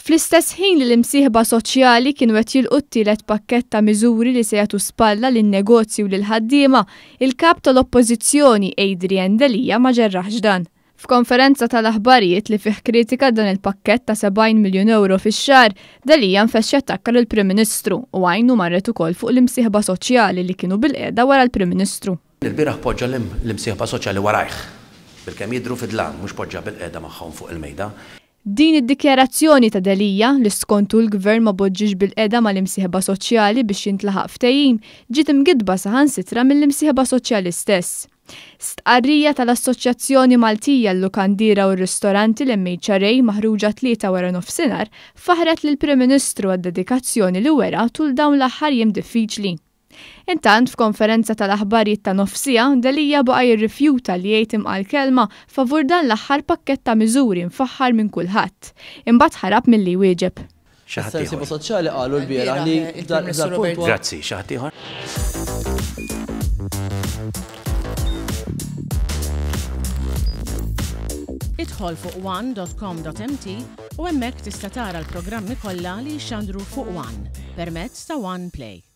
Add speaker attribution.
Speaker 1: Fl-istess ħin li l-imsieħba soċjali kienu qed jilqu t-tielet pakkett ta' miżuri li se jagħtu spalla lin-negozji u lill-ħaddiema, il-kap tal-Oppożizzjoni Adrian Delija ma ġerraħx dan. F'konferenza tal-aħbarijiet li fih kritika dan il-pakkett ta' 70 miljun euro fix-xahar, Delija nfexx jattakka lill-Prim Ministru u għajnu marret ukoll fuq l-imsieħba soċjali li kienu bil-qiegħda wara l-Prim Ministru.
Speaker 2: Il-bieraħ poġġa l-imsieħba soċjali warajh bilkemm jidhru fid-dlan mhux poġġa bil-qiegħda magħhom fuq il-mejda.
Speaker 1: Din id-dikjarazzjoni ta' Delija li skontu l-Gvern ma boġġiex bil-qiegħda mal-imsieħba soċjali biex jintlaħaq ftehim ġiet imgidba saħansitra mill-imsieħba soċjali stess. Stqarrija tal-Assoċjazzjoni Maltija l-Lukandira u r-Ristoranti l-MHRA maħruġa 3 wara nofsinhar faħret lill-Prim Ministru għad-dedikazzjoni li wera tul dawn l-aħħar jiem diffiċli. Intant f'konferenza tal-aħbarijiet ta' nofsija, Delija baqa' jirrifjuta li jgħid imqal kelma favur dan l-aħħar pakkett ta' miżuri mfaħħar minn kulħadd. Imbagħad ħarab milli jwieġeb.
Speaker 3: Is-sensiba soċjali qalu l-bieraħ li dal-punt.
Speaker 2: Grazzi, xi ħadd ieħor.
Speaker 4: Idħol fuq one.com.mt u hemmhekk tista' tara l-programmi kollha li jxandru fuq One permezz ta' One Play.